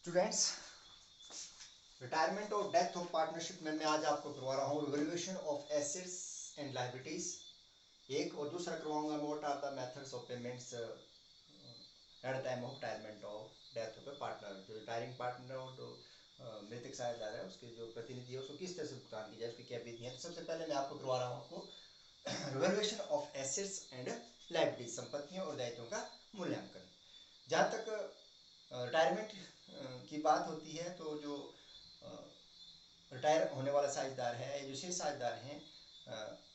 Students, retirement और death of partnership में मैं आज आपको करवा रहा हूँ revaluation of assets and liabilities एक, और दूसरा करवाऊंगा what are the methods of payments at the time of retirement of death of a partner. जो रिटायरिंग पार्टनर और जो मृतक साझेदार है उसके जो प्रतिनिधि है उसको किस तरह से भुगतान की जाए, उसकी क्या विधि है। तो सबसे पहले मैं आपको करवा रहा हूँ आपको revaluation of assets and liabilities, संपत्तियों और दायित्वों का मूल्यांकन। जहाँ तक रिटायरमेंट की बात होती है तो जो रिटायर होने वाला साझेदार है, जो शेष साझेदार हैं,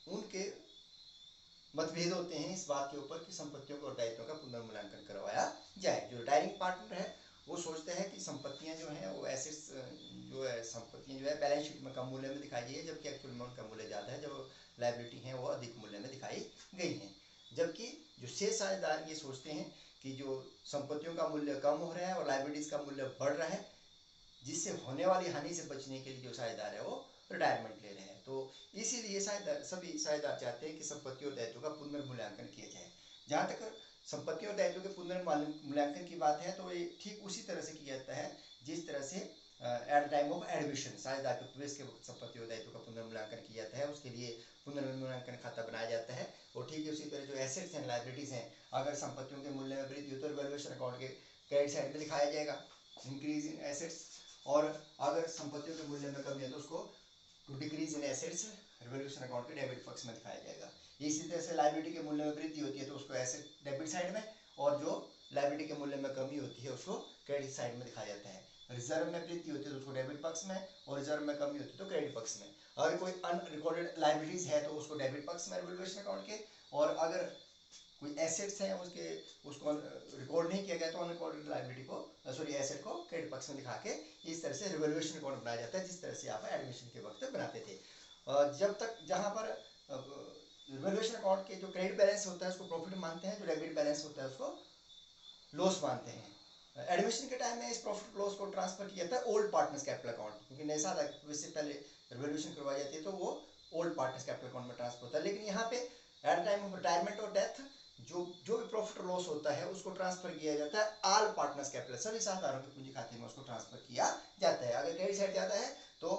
उनके मतभेद होते हैं इस बात के ऊपर कि संपत्तियों और दायित्वों का पुनर्मूल्यांकन करवाया जाए। जो रिटायरिंग पार्टनर है वो सोचता है कि संपत्तियां जो हैं वो एसेट्स जो है संपत्तियां जो है बैलेंस शीट में कम मूल्य में दिखाई गई है, जबकि एक्चुअल में उनका मूल्य ज़्यादा है। जो लायबिलिटी है वो अधिक मूल्य में दिखाई गई हैं। जबकि जो शेष साझेदार ये सोचते हैं कि जो संपत्तियों का मूल्य कम हो रहा है और लायबिलिटीज़ का मूल्य बढ़ रहा है, जिससे होने वाली हानि से बचने के लिए जो साझेदार है वो रिटायरमेंट ले रहे हैं। तो इसीलिए सभी साझेदार चाहते हैं कि संपत्ति और दायित्वों का पुनर्मूल्यांकन किया जाए। जहाँ तक संपत्ति और दायित्वों के पुनर्मूल्यांकन की बात है तो ये ठीक उसी तरह से किया जाता है जिस तरह से eight the time of admission साझेदार के प्रवेश के वक्त संपत्ति और दायित्वों का पुनर्मूल्यांकन किया जाता है। उसके लिए पुनर्मूल्यांकन खाता बनाया जाता है। और ठीक है उसी तरह जो एसेट्स एंड लायबिलिटीज हैं, अगर संपत्तियों के मूल्य में वृद्धि हो तो रिवैल्यूएशन अकाउंट के क्रेडिट साइड में दिखाया जाएगा, इंक्रीज इन एसेट्स, और अगर संपत्तियों के मूल्य में कमी है तो उसको to decrease in assets revaluation account के डेबिट पक्ष में दिखाया जाएगा। इसी तरह से लायबिलिटी के मूल्य में वृद्धि होती है तो उसको एसेट डेबिट साइड में, और जो लायबिलिटी के मूल्य में कमी होती है उसको क्रेडिट साइड में दिखाया जाता है। रिजर्व में वृद्धि होती है तो उसको डेबिट पक्ष में, और रिजर्व में कमी होती है तो क्रेडिट पक्ष में। अगर कोई अनरिकॉर्डेड लायबिलिटीज है तो उसको डेबिट पक्ष में रिवैल्यूएशन अकाउंट के, और अगर कोई एसेट्स हैं उसको रिकॉर्ड नहीं किया गया तो अनरिकॉर्डेड लायबिलिटी को एसेट को क्रेडिट पक्ष में दिखा के इस तरह से रिवैल्यूएशन अकाउंट बनाया जाता है, जिस तरह से आप एडमिशन के वक्त बनाते थे। जब तक जहाँ पर रिवैल्यूएशन अकाउंट के जो क्रेडिट बैलेंस होता है उसको प्रॉफिट मानते हैं, जो डेबिट बैलेंस होता है उसको लॉस मानते हैं। एडमिशन के टाइम में इस प्रॉफिट लॉस को ट्रांसफर किया जाता है ओल्ड पार्टनर्स कैपिटल अकाउंट, क्योंकि नैसा इससे पहले रिवैल्यूएशन करवाई जाती है तो वो ओल्ड पार्टनर्स कैपिटल अकाउंट में ट्रांसफर होता है। लेकिन यहाँ पे एट टाइम ऑफ रिटायरमेंट और डेथ जो भी प्रॉफिट लॉस होता है उसको ट्रांसफर किया जाता है ऑल पार्टनर्स कैपिटल, सभी साझेदारों के पूंजी खाते में उसको ट्रांसफर किया जाता है। अगर क्रेडिट साइड जाता है तो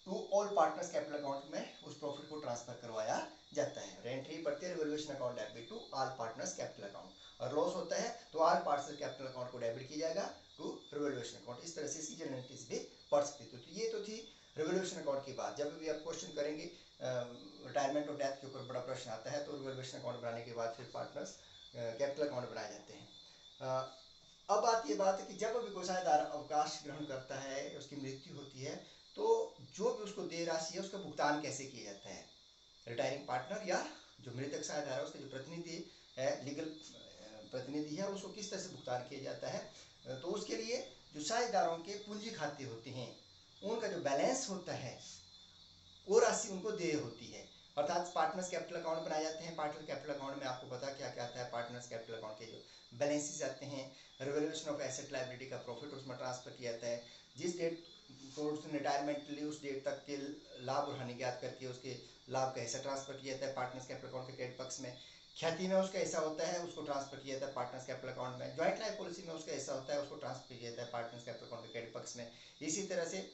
to all partners capital account में उस प्रॉफिट को ट्रांसफर करवाया जाता है। एंट्री पड़ती है revaluation account debit to all partners capital account, और लॉस होता है तो ऑल पार्टनर्स कैपिटल अकाउंट को डेबिट किया जाएगा टू रिवैल्यूएशन अकाउंट। इस तरह से इसकी जनरल एंट्रीज भी पढ़ सकते थे। तो ये तो थी रिवैल्यूएशन अकाउंट की बात। जब भी आप क्वेश्चन करेंगे रिटायरमेंट और डेथ के ऊपर बड़ा प्रश्न आता है तो रिवैल्यूएशन अकाउंट बनाने के बाद फिर पार्टनर्स कैपिटल अकाउंट बनाए जाते हैं। अब बात है कि जब भी कोई साझेदार अवकाश ग्रहण करता है, उसकी मृत्यु होती है, तो जो भी उसको देय राशि है उसका भुगतान कैसे किया जाता है। रिटायरिंग पार्टनर या जो मृतक साझेदार है उसके जो प्रतिनिधि है, लीगल प्रतिनिधि है, उसको किस तरह से भुगतान किया जाता है। तो उसके लिए जो साझेदारों के पूंजी खाते होते हैं उनका जो बैलेंस होता है वो राशि उनको देय होती है। अर्थात पार्टनर्स कैपिटल अकाउंट बनाए जाते हैं। पार्टनर कैपिटल अकाउंट में आपको पता क्या क्या आता है। पार्टनर्स कैपिटल अकाउंट के जो बैलेंसेस आते हैं, रिवैल्यूएशन ऑफ एसेट लायबिलिटी का प्रॉफिट उसमें ट्रांसफर किया जाता है। जिस डेट को उसने रिटायरमेंट ली उस डेट तक के लाभ और हानि ज्ञात करके उसके लाभ का हिस्सा ट्रांसफर किया जाता है पार्टनर्स कैपिटल अकाउंट के क्रेडिट पक्ष में। ख्याति में उसका हिस्सा होता है उसको ट्रांसफर किया जाता है पार्टनर्स कैपिटल अकाउंट में। ज्वाइंट लाइफ पॉलिसी में उसका हिस्सा होता है उसको ट्रांसफर किया जाता है पार्टनर्स कैपिटल अकाउंट के क्रेडिट पक्ष में। इसी तरह से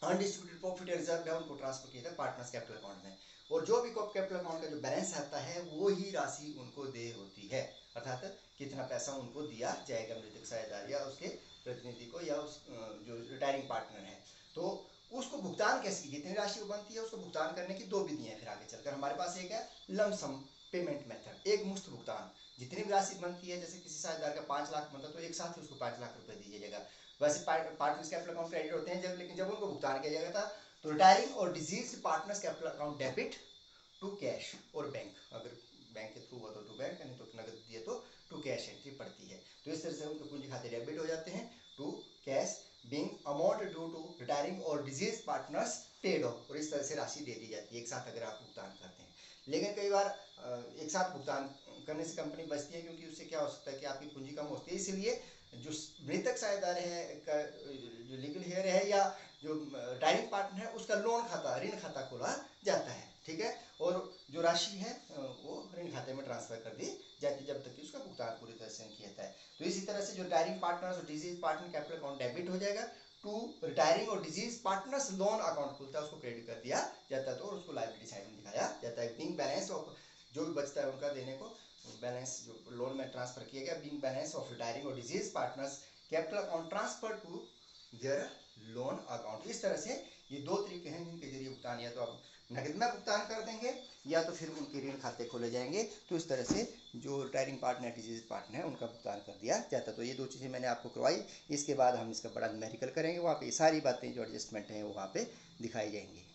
अनडिस्ट्रीब्यूटेड प्रॉफिट रिजर्व है उनको ट्रांसफर किया था पार्टनर्स कैपिटल अकाउंट में। और जो भी कैपिटल अकाउंट का जो बैलेंस आता है वो ही राशि उनको देय होती है, अर्थात कितना पैसा उनको दिया जाएगा मृतक साझेदार या उसके प्रतिनिधि को या उस जो रिटायरिंग पार्टनर है। तो उसको भुगतान कैसे, जितनी राशि बनती है उसको भुगतान करने की दो विधियां हैं। फिर आगे चलकर हमारे पास एक है लमसम पेमेंट मेथड, एक मुश्त भुगतान। जितनी भी राशि बनती है, जैसे किसी साझेदार का 5 लाख बनता है तो एक साथ ही उसको 5 लाख रुपए दिया जाएगा। वैसे पार्टनर्स कैपिटल अकाउंट क्रेडिट होते हैं लेकिन जब उनको भुगतान किया जाएगा था तो रिटायरिंग और disease partners capital account debit to cash और बैंक, अगर बैंक के थ्रू हुआ तो टू बैंक, नहीं तो नगद दिए तो टू कैश एंट्री पड़ती है। तो इस तरह से उनके पूंजी खाते डेबिट हो जाते हैं to cash being amount due to retiring और डिजीज पार्टनर्स पेड ऑफ, और इस तरह से राशि दे दी जाती है एक साथ अगर आप भुगतान करते हैं। लेकिन कई बार एक साथ भुगतान करने से कंपनी बचती है, क्योंकि उससे क्या हो सकता है कि आपकी पूंजी कम होती है। इसलिए जो मृतक साझेदार है का जो लीगल हेयर है या जो रिटायरिंग पार्टनर है उसका लोन खाता, ऋण खाता खोला जाता है, ठीक है, और जो राशि है वो ऋण खाते में ट्रांसफर कर दी जब तक कि उसका भुगतान पूरी तरह से नहीं किया जाता है। तो इसी तरह से जो रिटायरिंग पार्टनर्स और disease partner capital account debit हो जाएगा टू रिटायरिंग और डिजीज पार्टनर्स लोन अकाउंट खुलता है, उसको क्रेडिट कर दिया जाता है, तो उसको लायबिलिटी साइड में दिखाया जाता है। बिंग बैलेंस ऑफ जो भी बचता है उनका देने को, बैलेंस जो लोन में ट्रांसफर किया गया, बिंग बैलेंस ऑफ रिटायरिंग और disease partners capital account transfer to their loan account. इस तरह से ये दो तरीके हैं जिनके जरिए भुगतान या तो आप नकद में भुगतान कर देंगे या तो फिर उनके ऋण खाते खोले जाएंगे। तो इस तरह से जो रिटायरिंग पार्टनर डिजीज पार्टनर है उनका भुगतान कर दिया जाता। तो ये दो चीज़ें मैंने आपको करवाई। इसके बाद हम इसका बड़ा न्यूमेरिकल करेंगे, वहाँ पे सारी बातें जो एडजस्टमेंट हैं वहाँ पे दिखाई जाएंगी।